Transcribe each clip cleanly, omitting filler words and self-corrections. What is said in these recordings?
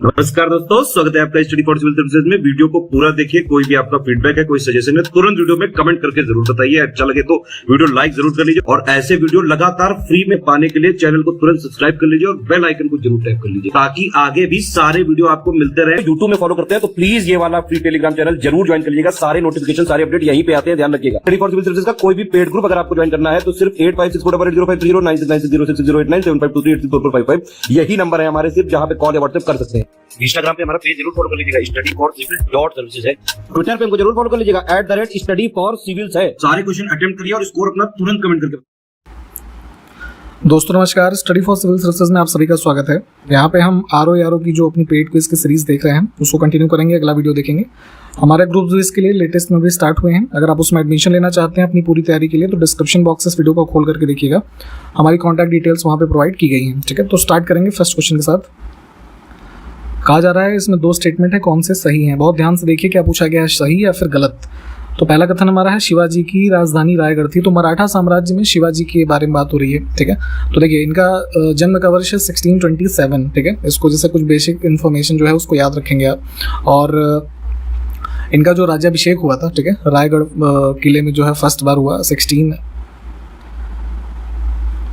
नमस्कार दोस्तों, स्वागत है आपका स्टडी फॉर सिविल सर्विसेज में। वीडियो को पूरा देखिए। कोई भी आपका फीडबैक है, कोई सजेशन है, तुरंत वीडियो में कमेंट करके जरूर बताइए। अच्छा लगे तो वीडियो लाइक जरूर कर लीजिए और ऐसे वीडियो लगातार फ्री में पाने के लिए चैनल को तुरंत सब्सक्राइब कर लीजिए और बेल आइकन को जरूर टैप कर लीजिए ताकि आगे भी सारे वीडियो आपको मिलते रहे। यूट्यूब में फॉलो करते हैं तो प्लीज ये वाला फ्री टेलीग्राम चैनल जरूर ज्वाइन कर लीजिएगा। सारे नोटिफिकेशन, सारे अपडेट यहीं पे आते हैं, ध्यान रखिएगा। स्टडी फॉर सिविल सर्विसेज का कोई भी पेड ग्रुप अगर आपको ज्वाइन करना है तो सिर्फ 856488053096908523860455 यही नंबर है हमारे, सिर्फ जहां पे कॉल या व्हाट्सएप कर सकते हैं। इंस्टाग्राम पे हमारा पेज जरूर फॉलो कर लीजिएगा, स्टडी फॉर सिविल .सर्विसेज है। ट्विटर पे हमको जरूर फॉलो कर लीजिएगा, @study for civils है। सारे क्वेश्चन अटेम्प्ट करिए और स्कोर अपना तुरंत कमेंट करके। दोस्तों नमस्कार, स्टडी फॉर सिविल सर्विसेज में आप सभी का स्वागत है। यहाँ पे हम आरओ की जो अपनी पेड क्विज की सीरीज देख रहे हैं उसको कंटिन्यू करेंगे, अगला वीडियो देखेंगे। हमारे ग्रुप इसके लिए लेटेस्ट में भी स्टार्ट हुए हैं। अगर आप उसमें एडमिशन लेना चाहते हैं अपनी पूरी तैयारी के लिए तो डिस्क्रिप्शन बॉक्स से इस वीडियो को खोल करके देखिएगा, हमारी कॉन्टैक्ट डिटेल्स वहाँ पे प्रोवाइड की गई हैं। ठीक है, तो स्टार्ट करेंगे फर्स्ट क्वेश्चन के साथ। कहा जा रहा है इसमें दो स्टेटमेंट है, कौन से सही हैं। बहुत ध्यान से देखिए क्या पूछा गया है, सही या फिर गलत। तो पहला कथन हमारा है शिवाजी की राजधानी रायगढ़ थी। तो मराठा साम्राज्य में शिवाजी के बारे में बात हो रही है। ठीक है, तो देखिए इनका जन्म का वर्ष है 1627। ठीक है, इसको जैसे कुछ बेसिक इन्फॉर्मेशन जो है उसको याद रखेंगे आप। और इनका जो राज्याभिषेक हुआ था, ठीक है, रायगढ़ किले में जो है फर्स्ट बार हुआ 16।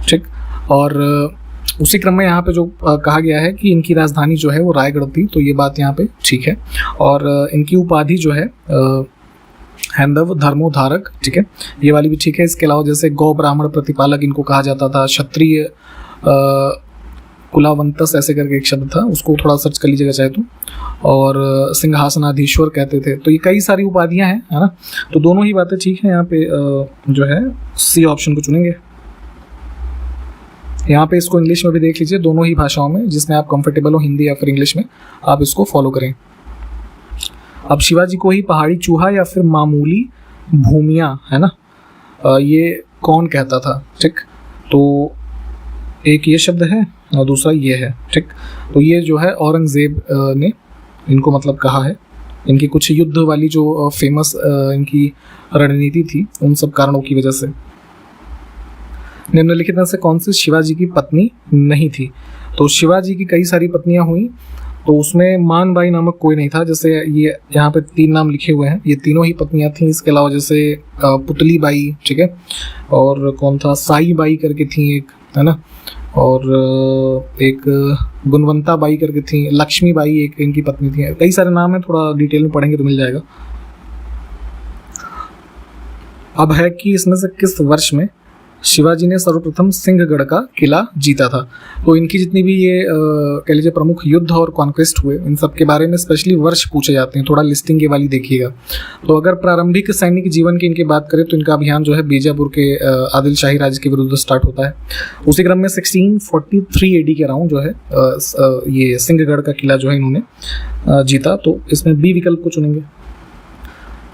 ठीक, और उसी क्रम में यहाँ पे जो कहा गया है कि इनकी राजधानी जो है वो रायगढ़ थी, तो ये बात यहाँ पे ठीक है। और इनकी उपाधि जो है हैंदव धर्मोधारक, ठीक है, ये वाली भी ठीक है। इसके अलावा जैसे गौ ब्राह्मण प्रतिपालक इनको कहा जाता था, क्षत्रिय कुलावंतस ऐसे करके एक शब्द था, उसको थोड़ा सर्च कर लीजिएगा चाहे तो। और सिंहासनाधीश्वर कहते थे। तो ये कई सारी उपाधियां हैं, है ना। तो दोनों ही बातें ठीक है। यहाँ पे जो है सी ऑप्शन को चुनेंगे। यहाँ पे इसको इंग्लिश में भी देख लीजिए, दोनों ही भाषाओं में जिसमें आप कंफर्टेबल हो, हिंदी या फिर इंग्लिश में, आप इसको फॉलो करें। अब शिवाजी को ही पहाड़ी चूहा या फिर मामूली भूमिया, है ना, ये कौन कहता था। ठीक, तो एक ये शब्द है और दूसरा ये है। ठीक, तो ये जो है औरंगजेब ने इनको मतलब कहा है। इनकी कुछ युद्ध वाली जो फेमस इनकी रणनीति थी उन सब कारणों की वजह से। निम्नलिखित में से कौन सी शिवाजी की पत्नी नहीं थी। तो शिवाजी की कई सारी पत्नियां हुई, तो उसमें मानबाई नामक कोई नहीं था। जैसे ये यहाँ पे 3 नाम लिखे हुए हैं, ये तीनों ही पत्नियां थीं। इसके अलावा जैसे पुतली बाई, ठीक है, और कौन था, साई बाई करके थी एक, है ना, और एक गुणवंता बाई करके थी, लक्ष्मी बाई एक इनकी पत्नी थी। कई सारे नाम है, थोड़ा डिटेल में पढ़ेंगे तो मिल जाएगा। अब है कि इसमें से किस वर्ष में शिवाजी ने सर्वप्रथम सिंहगढ़ का किला जीता था। तो इनकी जितनी भी ये कह लीजिए प्रमुख युद्ध और कॉन्क्वेस्ट हुए, इन सब के बारे में स्पेशली वर्ष पूछे जाते हैं। थोड़ा लिस्टिंग ये वाली देखिएगा। तो अगर प्रारंभिक सैनिक जीवन की इनकी बात करें तो इनका अभियान जो है बीजापुर के आदिल शाही राज्य के विरुद्ध स्टार्ट होता है। उसी क्रम में 1643 AD के अराउंड जो है ये सिंहगढ़ का किला जो है इन्होंने जीता। तो इसमें बी विकल्प को चुनेंगे।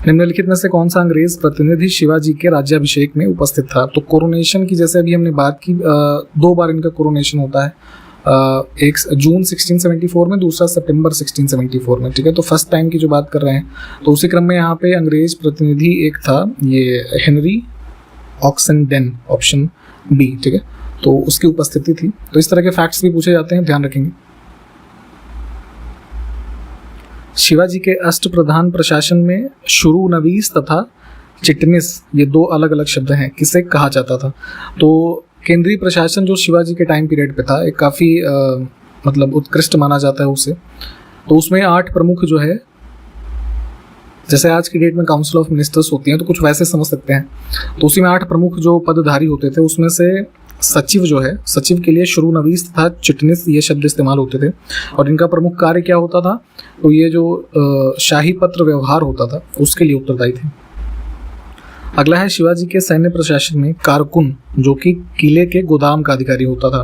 निम्नलिखित में से कौन सा अंग्रेज प्रतिनिधि शिवाजी के राज्याभिषेक में उपस्थित था। तो कोरोनेशन की जैसे अभी हमने बात की, 2 बार इनका कोरोनेशन होता है, एक जून 1674 में, दूसरा सितंबर 1674 में। ठीक है, तो फर्स्ट टाइम की जो बात कर रहे हैं। तो उसी क्रम में यहाँ पे अंग्रेज प्रतिनिधि एक था, ये हेनरी ऑक्सेनडेन, ऑप्शन बी। ठीक है, तो उसकी उपस्थिति थी। तो इस तरह के फैक्ट्स भी पूछे जाते हैं, ध्यान रखेंगे। शिवाजी के अष्टप्रधान प्रशासन में शुरू-नवीस तथा चिटनिस, ये 2 अलग अलग शब्द हैं, किसे कहा जाता था। तो केंद्रीय प्रशासन जो शिवाजी के टाइम पीरियड पे था, एक काफ़ी मतलब उत्कृष्ट माना जाता है उसे। तो उसमें 8 प्रमुख जो है, जैसे आज की डेट में काउंसिल ऑफ मिनिस्टर्स होती हैं तो कुछ वैसे समझ सकते हैं। तो उसी में 8 प्रमुख जो पदधारी होते थे, उसमें से सचिव जो है, सचिव के लिए शुरू-नवीस तथा चिटनिस ये शब्द इस्तेमाल होते थे। और इनका प्रमुख कार्य क्या होता था, तो ये जो शाही पत्र व्यवहार होता था उसके लिए उत्तरदायी थे। अगला है शिवाजी के सैन्य प्रशासन में कारकुन, जो कि किले के गोदाम का अधिकारी होता था,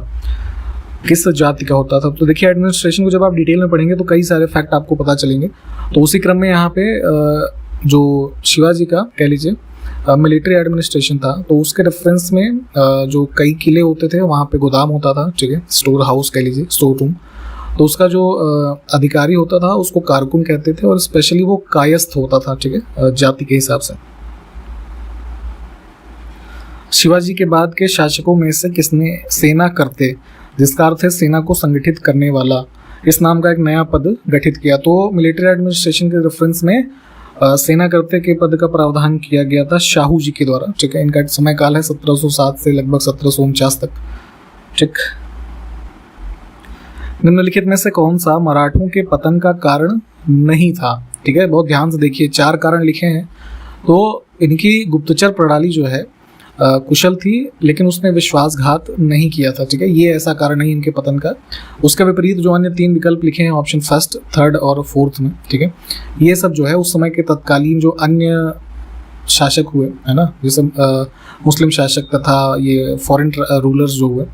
किस जाति का होता था। तो देखिए एडमिनिस्ट्रेशन को जब आप डिटेल में पढ़ेंगे तो कई सारे फैक्ट आपको पता चलेंगे। तो उसी क्रम में यहाँ पे जो शिवाजी का कह लीजिए मिलिट्री एडमिनिस्ट्रेशन था, तो उसके रेफरेंस में जो कई किले होते थे वहाँ पे गोदाम होता था, ठीक है, स्टोर हाउस कह लीजिए, स्टोर रूम। तो उसका जो अधिकारी होता था उसको कारकुन कहते थे, और स्पेशली वो कायस्थ होता था, ठीक है, जाति के हिसाब से। शिवाजी के बाद के शासकों में से किसने सेना करते, जिसका अर्थ है सेना को संगठित करने वाला, इस नाम का एक नया पद गठित किया। तो मिलिट्री एडमिनिस्ट्रेशन के रेफरेंस में सेना करते के पद का प्रावधान किया गया था शाहू जी के द्वारा। ठीक है, इनका समय काल है 1707 से लगभग 1749 तक। ठीक, निम्नलिखित में से कौन सा मराठों के पतन का कारण नहीं था? ठीक है, बहुत ध्यान से देखिए, 4 कारण लिखे हैं। तो इनकी गुप्तचर प्रणाली जो है कुशल थी, लेकिन उसने विश्वासघात नहीं किया था। ठीक है, ये ऐसा कारण नहीं इनके पतन का। उसके विपरीत जो अन्य 3 विकल्प लिखे हैं ऑप्शन फर्स्ट, थर्ड और फोर्थ में, ठीक है, ये सब जो है उस समय के तत्कालीन जो अन्य शासक हुए, है ना, जैसे मुस्लिम शासक तथा ये फॉरेन रूलर्स जो हुए,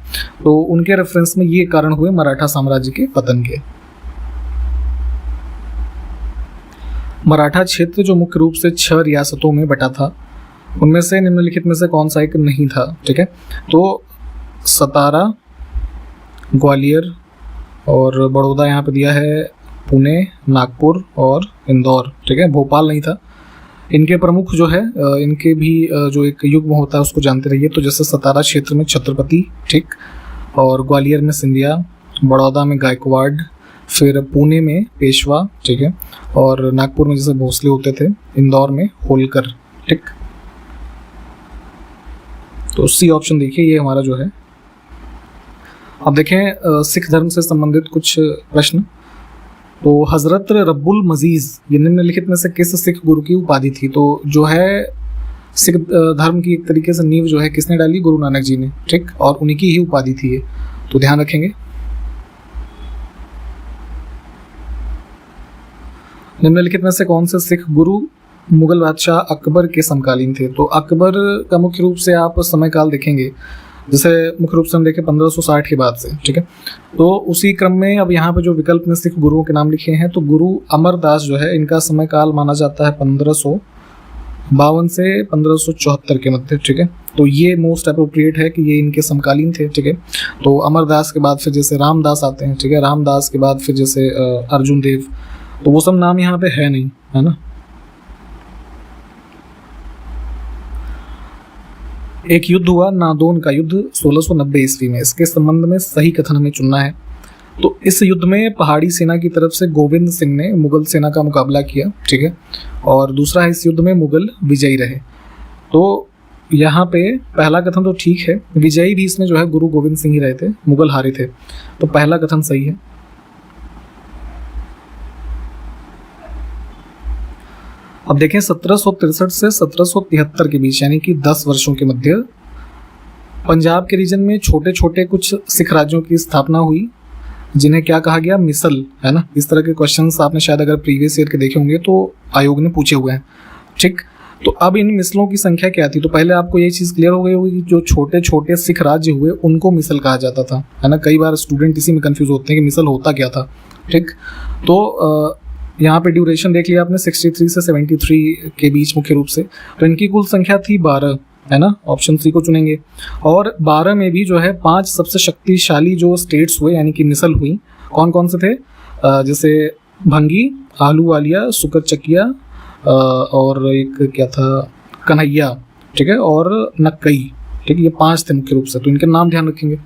तो उनके रेफरेंस में ये कारण हुए मराठा साम्राज्य के पतन के। मराठा क्षेत्र जो मुख्य रूप से 6 रियासतों में बटा था, उनमें से निम्नलिखित में से कौन सा एक नहीं था? ठीक है, तो सतारा, ग्वालियर और बड़ौदा यहाँ पे दिया है, पुणे, नागपुर और इंदौर। ठीक है, भोपाल नहीं था। इनके प्रमुख जो है इनके भी जो एक युग्म होता है उसको जानते रहिए। तो जैसे सतारा क्षेत्र में छत्रपति, ठीक, और ग्वालियर में सिंधिया, बड़ौदा में गायकवाड़, फिर पुणे में पेशवा, ठीक है, और नागपुर में जैसे भोसले होते थे, इंदौर में होलकर। ठीक, तो सी ऑप्शन देखिए, ये हमारा जो है। अब देखें सिख धर्म से संबंधित कुछ प्रश्न। तो हजरत रब्बुल मजीज ये निम्नलिखित में से किस सिख गुरु की उपाधि थी? तो जो है सिख धर्म की एक तरीके से नींव जो है किसने डाली? गुरु नानक जी ने। ठीक, और उन्हीं की ही उपाधि थी ये, तो ध्यान रखेंगे। निम्नलिखित में से कौन से सिख गुरु मुगल बादशाह अकबर के समकालीन थे? तो अकबर का मुख्य रूप से आप समय काल देखेंगे, जैसे मुख्य रूप से हम देखें 1560 के बाद से। ठीक है, तो उसी क्रम में अब यहाँ पे जो विकल्प में सिख गुरुओं के नाम लिखे हैं, तो गुरु अमरदास जो है इनका समय काल माना जाता है 1552 से 1574 के मध्य। ठीक है, तो ये मोस्ट अप्रोप्रिएट है कि ये इनके समकालीन थे। ठीक है, तो अमरदास के बाद फिर जैसे रामदास आते हैं। ठीक है, रामदास के बाद फिर जैसे अर्जुन देव, तो वो सब नाम यहाँ पे है नहीं, है ना। एक युद्ध हुआ नादौन का युद्ध 1690 ईस्वी में, इसके संबंध में सही कथन हमें चुनना है। तो इस युद्ध में पहाड़ी सेना की तरफ से गोविंद सिंह ने मुगल सेना का मुकाबला किया। ठीक है, और दूसरा है इस युद्ध में मुगल विजयी रहे। तो यहाँ पे पहला कथन तो ठीक है, विजयी भी इसमें जो है गुरु गोविंद सिंह ही रहे थे, मुगल हारे थे, तो पहला कथन सही है। अब देखें 1763 से 1773 के बीच, यानी कि 10 वर्षों के मध्य पंजाब के रीजन में छोटे छोटे कुछ सिख राज्यों की स्थापना हुई, जिन्हें क्या कहा गया? मिसल, है ना। इस तरह के क्वेश्चंस आपने शायद अगर प्रीवियस ईयर के देखे होंगे तो आयोग ने पूछे हुए हैं। ठीक, तो अब इन मिसलों की संख्या क्या थी? तो पहले आपको ये चीज़ क्लियर हो गई होगी कि जो छोटे छोटे सिख राज्य हुए उनको मिसल कहा जाता था, है ना। कई बार स्टूडेंट इसी में कंफ्यूज होते हैं कि मिसल होता क्या था। ठीक, तो यहाँ पे ड्यूरेशन देख लिया आपने 63 से 73 के बीच मुख्य रूप से। तो इनकी कुल संख्या थी 12, है ना, ऑप्शन सी को चुनेंगे। और 12 में भी जो है 5 सबसे शक्तिशाली जो स्टेट्स हुए, यानी कि मिसल हुई, कौन कौन से थे? जैसे भंगी, आलूवालिया, सुकरचकिया और एक क्या था, कन्हैया। ठीक है, और नक्कई। ठीक है, ये 5 थे मुख्य रूप से, तो इनके नाम ध्यान रखेंगे।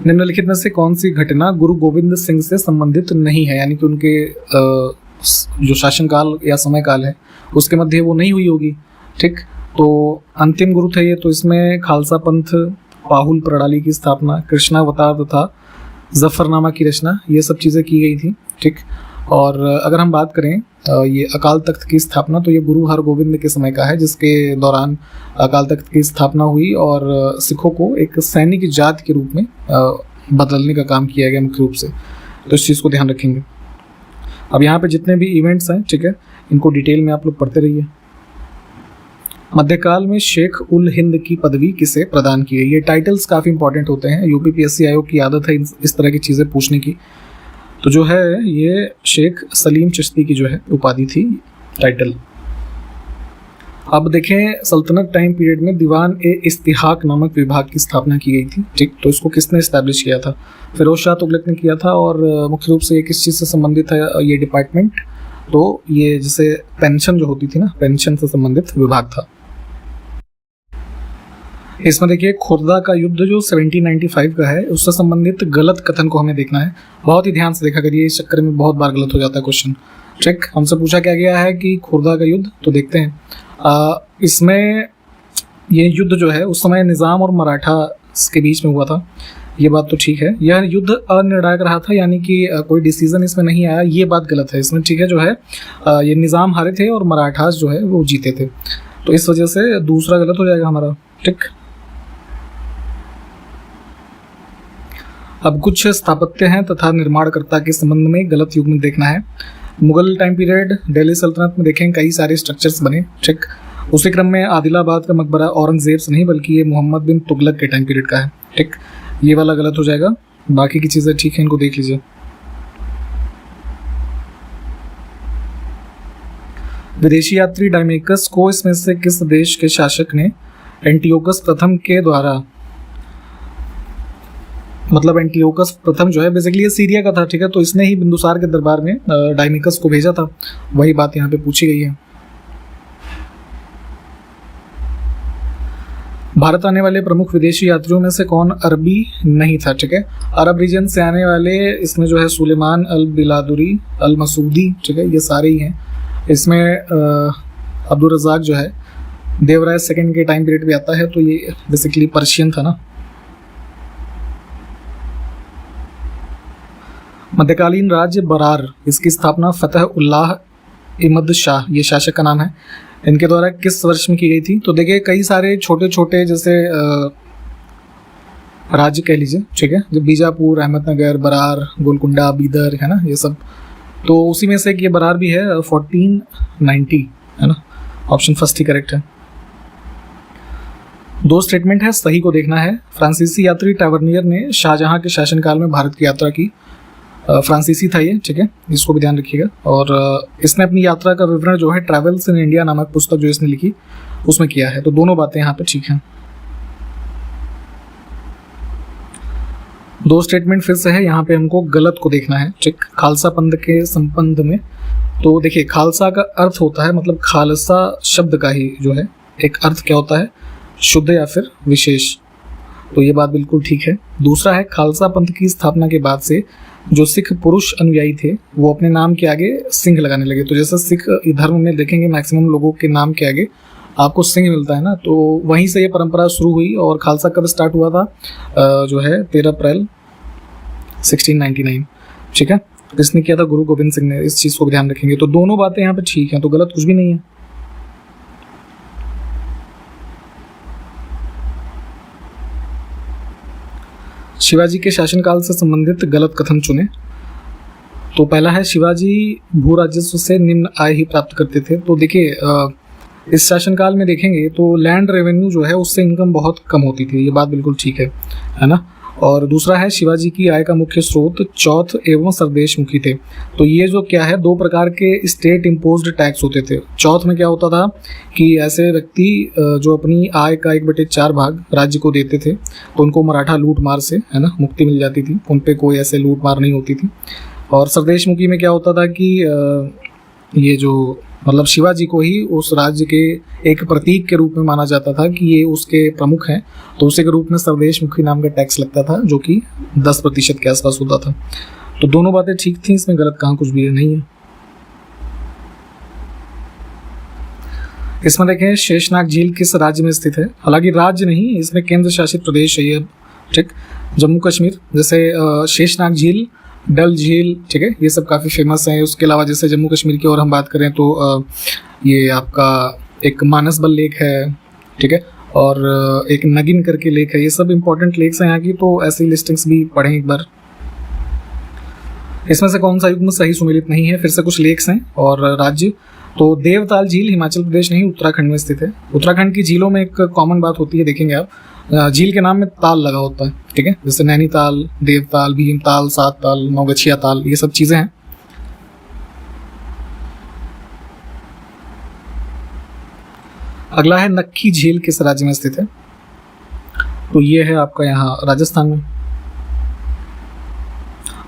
निम्नलिखित में से कौन सी घटना गुरु गोविंद सिंह से संबंधित नहीं है, यानी कि उनके जो शासनकाल या समय काल है उसके मध्य वो नहीं हुई होगी। ठीक, तो अंतिम गुरु थे ये, तो इसमें खालसा पंथ, पाहुल प्रणाली की स्थापना, कृष्णावतार तथा जफरनामा की रचना, ये सब चीज़ें की गई थी। ठीक, और अगर हम बात करें ये अकाल तख्त की स्थापना, तो ये गुरु हरगोविंद के समय का है, जिसके दौरान अकाल तख्त की स्थापना हुई और सिखों को एक सैनिक जाति के रूप में बदलने का काम किया गया मुख्य रूप से। तो इस चीज़ को ध्यान रखेंगे। अब यहाँ पे जितने भी इवेंट्स हैं, ठीक है, इनको डिटेल में आप लोग पढ़ते रहिए। मध्यकाल में शेख उल हिंद की पदवी किसे प्रदान की गई? ये टाइटल्स काफ़ी इंपॉर्टेंट होते हैं, यूपीपीएससी आयोग की आदत है इस तरह की चीज़ें पूछने की। तो जो है ये शेख सलीम चिश्ती की जो है उपाधि थी, टाइटल। अब देखें सल्तनत टाइम पीरियड में दीवान ए इस्तिहाक नामक विभाग की स्थापना की गई थी। ठीक, तो इसको किसने इस्टेब्लिश किया था? फिरोज शाह तुगलक ने किया था। और मुख्य रूप से ये किस चीज़ से संबंधित है ये डिपार्टमेंट? तो ये जैसे पेंशन जो होती थी ना, पेंशन से संबंधित विभाग था। इसमें देखिए खुर्दा का युद्ध जो 1795 का है उससे संबंधित गलत कथन को हमें देखना है। बहुत ही ध्यान से देखा करिए, इस चक्कर में बहुत बार गलत हो जाता है क्वेश्चन। ठीक, हमसे पूछा क्या गया है कि खुर्दा का युद्ध, तो देखते हैं। इसमें ये युद्ध जो है उस समय निज़ाम और मराठा के बीच में हुआ था, ये बात तो ठीक है। यह युद्ध अनिर्णायक रहा था, यानी कि कोई डिसीजन इसमें नहीं आया, ये बात गलत है इसमें। ठीक है, जो है ये निज़ाम हारे थे और मराठास जो है वो जीते थे, तो इस वजह से दूसरा गलत हो जाएगा हमारा। ठीक, अब कुछ स्थापत्य हैं तथा निर्माणकर्ता के संबंध में गलत युग में देखना है। मुगल टाइम पीरियड, दिल्ली सल्तनत में देखें कई सारे स्ट्रक्चर्स बने। ठीक, उसी क्रम में आदिलाबाद का मकबरा औरंगजेब से नहीं बल्कि ये मोहम्मद बिन तुगलक के टाइम पीरियड का है। ठीक, ये वाला गलत हो जाएगा, बाकी की चीज़ें ठीक है, इनको देख लीजिए। विदेशी यात्री डायमेकस को इसमें से किस देश के शासक ने एंटियोकस प्रथम के द्वारा, मतलब एंटियोकस प्रथम जो है बेसिकली ये सीरिया का था। ठीक है, तो इसने ही बिंदुसार के दरबार में डायमेकस को भेजा था, वही बात यहाँ पे पूछी गई है। भारत आने वाले प्रमुख विदेशी यात्रियों में से कौन अरबी नहीं था? ठीक है, अरब रीजन से आने वाले इसमें जो है सुलेमान अल बिलादुरी, अल मसूदी, ठीक है, ये सारे ही हैं। इसमें अब्दुल रज़ाक जो है देवराय सेकंड के टाइम पीरियड भी आता है, तो ये बेसिकली पर्शियन था ना। मध्यकालीन राज्य बरार, इसकी स्थापना फतेह उल्लाह इमद शाह, ये शासक का नाम है, इनके द्वारा किस वर्ष में की गई थी? तो देखिए कई सारे छोटे छोटे जैसे राज्य कह लीजिए, ठीक है, जो बीजापुर, अहमदनगर, बरार, गोलकुंडा, बीदर है ना, ये सब, तो उसी में से एक ये बरार भी है। 1490 है ना, ऑप्शन फर्स्ट ही करेक्ट है। दो स्टेटमेंट है, सही को देखना है। फ्रांसीसी यात्री टावर्नियर ने शाहजहां के शासनकाल में भारत की यात्रा की। फ्रांसीसी था ये, ठीक है, इसको भी ध्यान रखिएगा। और इसने अपनी यात्रा का विवरण जो है ट्रैवल्स इन इंडिया नामक पुस्तक जो इसने लिखी उसमें किया है, तो दोनों बातें यहाँ पे ठीक हैं। दो स्टेटमेंट फिर से है, यहाँ पे हमको गलत को देखना है। ठीक, खालसा पंथ के संबंध में, तो देखिए खालसा का अर्थ होता है, मतलब खालसा शब्द का ही जो है एक अर्थ क्या होता है, शुद्ध या फिर विशेष, तो ये बात बिल्कुल ठीक है। दूसरा है खालसा पंथ की स्थापना के बाद से जो सिख पुरुष अनुयायी थे वो अपने नाम के आगे सिंह लगाने लगे। तो जैसे सिख धर्म में देखेंगे मैक्सिमम लोगों के नाम के आगे आपको सिंह मिलता है ना, तो वहीं से ये परंपरा शुरू हुई। और खालसा कब स्टार्ट हुआ था? जो है 13 अप्रैल 1699, ठीक है, किसने किया था? गुरु गोविंद सिंह ने। इस चीज़ को ध्यान रखेंगे, तो दोनों बातें यहाँ पे ठीक हैं, तो गलत कुछ भी नहीं है। शिवाजी के शासनकाल से संबंधित गलत कथन चुने। तो पहला है शिवाजी भू राजस्व से निम्न आय ही प्राप्त करते थे। तो देखिए इस शासनकाल में देखेंगे तो लैंड रेवेन्यू जो है उससे इनकम बहुत कम होती थी, ये बात बिल्कुल ठीक है ना। और दूसरा है शिवाजी की आय का मुख्य स्रोत चौथ एवं सरदेशमुखी थे। तो ये जो क्या है, दो प्रकार के स्टेट इम्पोज्ड टैक्स होते थे। चौथ में क्या होता था कि ऐसे व्यक्ति जो अपनी आय का 1/4 भाग राज्य को देते थे, तो उनको मराठा लूट मार से है ना मुक्ति मिल जाती थी, उन पे कोई ऐसे लूट मार नहीं होती थी। और सरदेशमुखी में क्या होता था कि ये जो मतलब शिवाजी को ही उस राज्य के एक प्रतीक के रूप में माना जाता था कि ये उसके प्रमुख हैं, तो उसी के रूप में सरदेशमुखी नाम का टैक्स लगता था जो कि 10% के आसपास होता था। तो दोनों बातें ठीक थी, इसमें गलत कहाँ कुछ भी नहीं है। इसमें देखें शेषनाग झील किस राज्य में स्थित है? हालांकि राज्य नहीं, इसमें केंद्र शासित प्रदेश है ये, ठीक, जम्मू कश्मीर। जैसे शेषनाग झील, डल झील, ठीक है, ये सब काफ़ी फेमस हैं। उसके अलावा जैसे जम्मू कश्मीर की और हम बात करें तो ये आपका एक मानसबल लेक है, ठीक है, और एक नगिन करके लेक है। ये सब इंपॉर्टेंट लेक्स हैं यहाँ की, तो ऐसी लिस्टिंग्स भी पढ़ें एक बार। इसमें से कौन सा युग्म सही सुमेलित नहीं है? फिर से कुछ लेक्स हैं और राज्य। तो देवताल झील हिमाचल प्रदेश नहीं, उत्तराखंड में स्थित है। उत्तराखंड की झीलों में एक कॉमन बात होती है, देखेंगे आप, झील के नाम में ताल लगा होता है, ठीक है, जैसे नैनीताल, देवताल, भीमताल, सात ताल, नौगछिया ताल, ये सब चीजें हैं। अगला है नक्की झील किस राज्य में स्थित है? तो ये है आपका यहाँ राजस्थान में।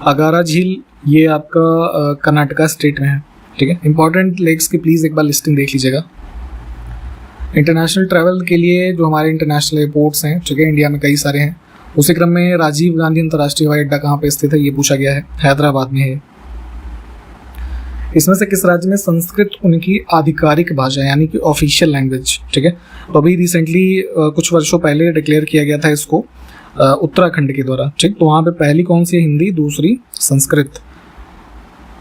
अगारा झील ये आपका कर्नाटका स्टेट में है, ठीक है। इंपॉर्टेंट लेक्स की प्लीज एक बार लिस्टिंग देख लीजिएगा। इंटरनेशनल ट्रैवल के लिए जो हमारे इंटरनेशनल एयरपोर्ट्स हैं, ठीक है, इंडिया में कई सारे हैं, उसी क्रम में राजीव गांधी अंतर्राष्ट्रीय हवाई अड्डा कहाँ पे स्थित है ये पूछा गया है, हैदराबाद में है। इसमें से किस राज्य में संस्कृत उनकी आधिकारिक भाषा है, यानी कि ऑफिशियल लैंग्वेज, ठीक है। तो अभी रिसेंटली कुछ वर्षों पहले डिक्लेयर किया गया था इसको उत्तराखंड के द्वारा, ठीक। तो वहाँ पे पहली कौन सी है, हिंदी, दूसरी संस्कृत।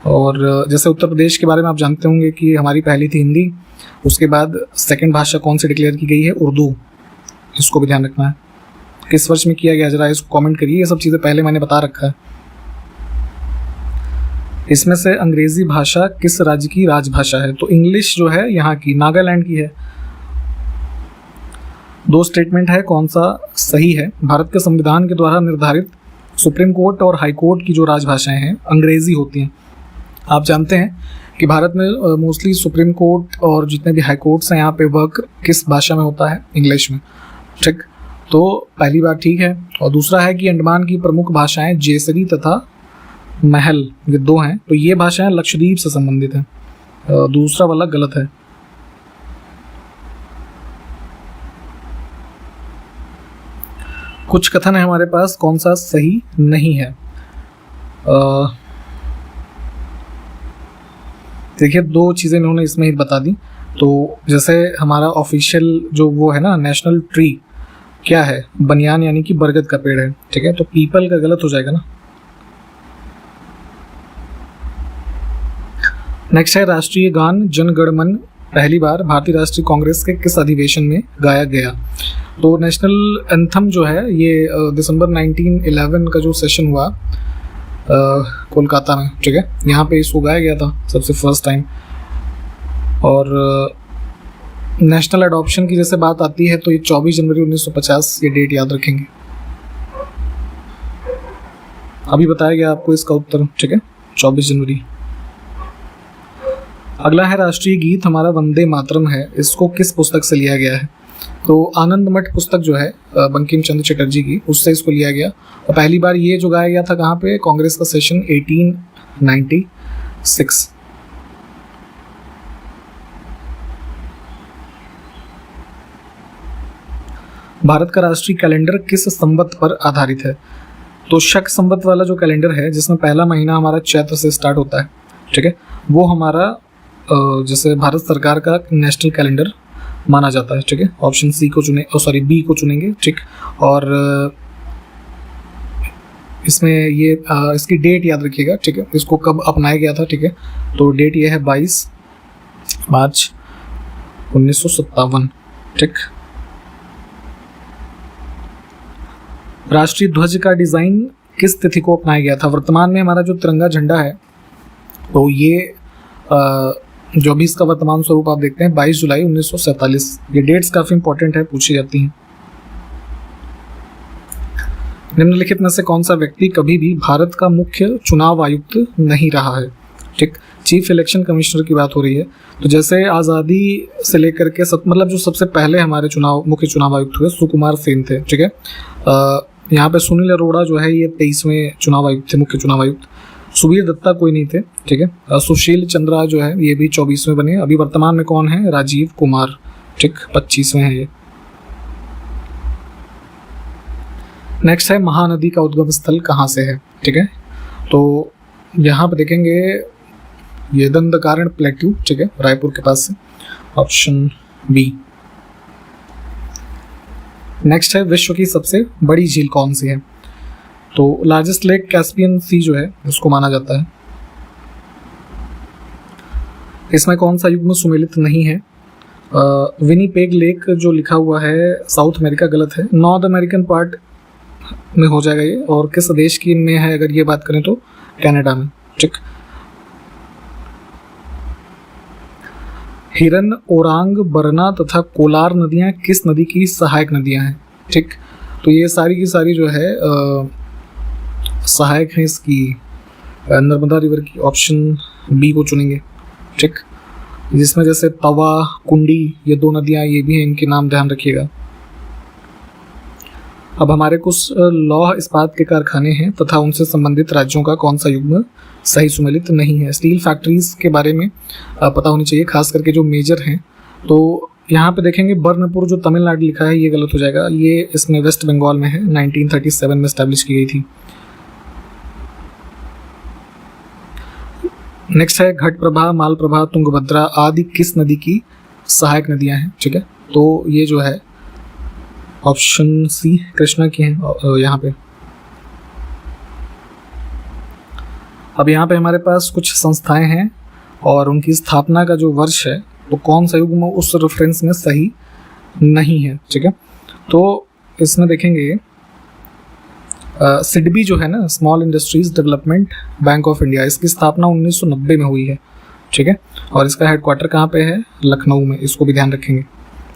और जैसे उत्तर प्रदेश के बारे में आप जानते होंगे कि हमारी पहली थी हिंदी, उसके बाद सेकंड भाषा कौन सी डिक्लेयर की गई है, उर्दू। इसको भी ध्यान रखना है, किस वर्ष में किया गया जरा इसको कमेंट करिए, ये सब चीज़ें पहले मैंने बता रखा है। इसमें से अंग्रेजी भाषा किस राज्य की राजभाषा है, तो इंग्लिश जो है यहाँ की नागालैंड की है। दो स्टेटमेंट है, कौन सा सही है। भारत के संविधान के द्वारा निर्धारित सुप्रीम कोर्ट और हाई कोर्ट की जो राजभाषाएं हैं अंग्रेजी होती हैं। आप जानते हैं कि भारत में मोस्टली सुप्रीम कोर्ट और जितने भी हाई कोर्ट्स हैं यहाँ पे वर्क किस भाषा में होता है, इंग्लिश में, ठीक। तो पहली बात ठीक है। और दूसरा है कि अंडमान की प्रमुख भाषाएं जेसरी तथा महल, ये दो हैं, तो ये भाषाएं लक्षद्वीप से संबंधित हैं। दूसरा वाला गलत है। कुछ कथन है हमारे पास, कौन सा सही नहीं है। देखिए दो चीज़ें इन्होंने इसमें ही बता दी। तो जैसे हमारा ऑफिशियल जो वो है ना, नेशनल ट्री क्या है, बनियान यानी कि बरगद का पेड़ है, ठीक है। तो पीपल का गलत हो जाएगा ना। नेक्स्ट है राष्ट्रीय गान जन गण मन पहली बार भारतीय राष्ट्रीय कांग्रेस के किस अधिवेशन में गाया गया। तो नेशनल एंथम जो है ये दिसंबर 1911 का जो सेशन हुआ कोलकाता में, ठीक है, यहाँ पे इसको गाया गया था सबसे फर्स्ट टाइम। और नेशनल अडॉप्शन की जैसे बात आती है तो ये 24 जनवरी 1950 ये डेट याद रखेंगे। अभी बताया गया आपको इसका उत्तर, ठीक है, 24 जनवरी। अगला है राष्ट्रीय गीत हमारा वंदे मातरम है, इसको किस पुस्तक से लिया गया है। तो आनंद मठ पुस्तक जो है बंकिम चंद्र चटर्जी की, उससे इसको लिया गया। और पहली बार ये जो गाया गया था कहाँ पे, कांग्रेस का सेशन 1896। भारत का राष्ट्रीय कैलेंडर किस संवत पर आधारित है। तो शक संवत वाला जो कैलेंडर है जिसमें पहला महीना हमारा चैत्र से स्टार्ट होता है, ठीक है, वो हमारा जैसे भारत सरकार का नेशनल कैलेंडर माना जाता है, ठीक है। ऑप्शन सी को चुने, बी को चुनेंगे, ठीक। और इसमें ये इसकी डेट याद रखिएगा, ठीक है, इसको कब अपनाया गया था, ठीक है। तो डेट ये है 22 मार्च 1957, ठीक। राष्ट्रीय ध्वज का डिजाइन किस तिथि को अपनाया गया था। वर्तमान में हमारा जो तिरंगा झंडा है तो ये जो भी इसका वर्तमान स्वरूप आप देखते हैं 22 जुलाई 1947। ये डेट्स काफी इंपॉर्टेंट है, पूछी जाती हैं। निम्नलिखित में से कौन सा व्यक्ति कभी भी भारत का मुख्य चुनाव आयुक्त नहीं रहा है, ठीक। चीफ इलेक्शन कमिश्नर की बात हो रही है। तो जैसे आज़ादी से लेकर के मतलब जो सबसे पहले हमारे मुख्य चुनाव आयुक्त हुए सुकुमार सेन थे, ठीक है। यहाँ पे सुनील अरोड़ा जो है ये 23वें चुनाव आयुक्त थे, मुख्य चुनाव आयुक्त। सुबीर दत्ता कोई नहीं थे, ठीक है। सुशील चंद्रा जो है ये भी 24वें बने। अभी वर्तमान में कौन है, राजीव कुमार, ठीक, 25वें है ये। नेक्स्ट है महानदी का उद्गम स्थल कहाँ से है, ठीक है। तो यहाँ पे देखेंगे ये दंडकारण्य प्लेट्यू, ठीक है, रायपुर के पास से, ऑप्शन बी। नेक्स्ट है विश्व की सबसे बड़ी झील कौन सी है। तो लार्जेस्ट लेक कैस्पियन सी जो है उसको माना जाता है। इसमें कौन सा युग्म सुमेलित नहीं है। विनीपेग लेक जो लिखा हुआ है साउथ अमेरिका गलत है, नॉर्थ अमेरिकन पार्ट में हो जाएगा ये। और किस देश की में है अगर ये बात करें तो कनाडा में, ठीक। हिरन, ओरांग, बरना तथा कोलार नदियां किस नदी की सहायक नदियां हैं, ठीक। तो ये सारी की सारी जो है सहायक है इसकी नर्मदा रिवर की, ऑप्शन बी को चुनेंगे, ठीक। जिसमें जैसे तवा, कुंडी, ये दो नदियां ये भी हैं, इनके नाम ध्यान रखिएगा। अब हमारे कुछ लौह इस्पात के कारखाने हैं तथा उनसे संबंधित राज्यों का कौन सा युग्म सही सुमेलित नहीं है। स्टील फैक्ट्रीज के बारे में पता होनी चाहिए, खास करके जो मेजर हैं। तो यहाँ पे देखेंगे बर्नपुर जो तमिलनाडु लिखा है ये गलत हो जाएगा, ये इसमें वेस्ट बंगाल में है, 1937 में स्टैब्लिश की गई थी। नेक्स्ट है घटप्रभा, मालप्रभा, तुंगभद्रा आदि किस नदी की सहायक नदियां हैं। ठीक है, तो ये जो है ऑप्शन सी कृष्णा की है यहाँ पे। अब यहाँ पे हमारे पास कुछ संस्थाएं हैं और उनकी स्थापना का जो वर्ष है तो कौन सा युग्म उस रेफरेंस में सही नहीं है। ठीक है, तो इसमें देखेंगे सिडबी जो है ना, small industries development bank of India, इसकी स्थापना 1990 में हुई है। ठीक है, और इसका हेडक्वार्टर कहाँ पे है? लखनऊ में, इसको भी ध्यान रखेंगे।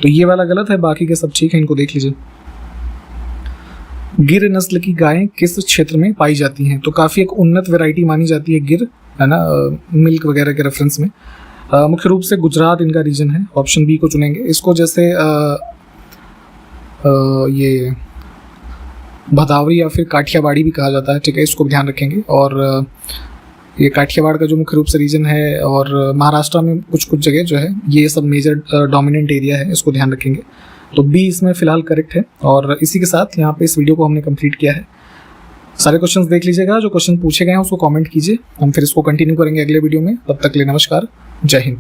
तो ये वाला गलत है, बाकी के सब ठीक है, इनको देख लीजिए। गिर नस्ल की गायें किस क्षेत्र में पाई जाती हैं? तो काफ़ी एक उन्नत वैरायटी मानी जाती है गिर, है ना, मिल्क वगैरह के रेफरेंस में। मुख्य रूप से गुजरात इनका रीजन है, ऑप्शन बी को चुनेंगे। इसको जैसे ये भदावरी या फिर काठियावाड़ी भी कहा जाता है। ठीक है, इसको भी ध्यान रखेंगे। और ये काठियावाड़ का जो मुख्य रूप से रीजन है, और महाराष्ट्र में कुछ कुछ जगह जो है ये सब मेजर डोमिनेंट एरिया है, इसको ध्यान रखेंगे। तो बी इसमें फिलहाल करेक्ट है। और इसी के साथ यहाँ पे इस वीडियो को हमने कंप्लीट किया है। सारे क्वेश्चंस देख लीजिएगा, जो क्वेश्चन पूछे गए हैं उसको कमेंट कीजिए, हम फिर इसको कंटिन्यू करेंगे अगले वीडियो में। तब तक के लिए नमस्कार, जय हिंद।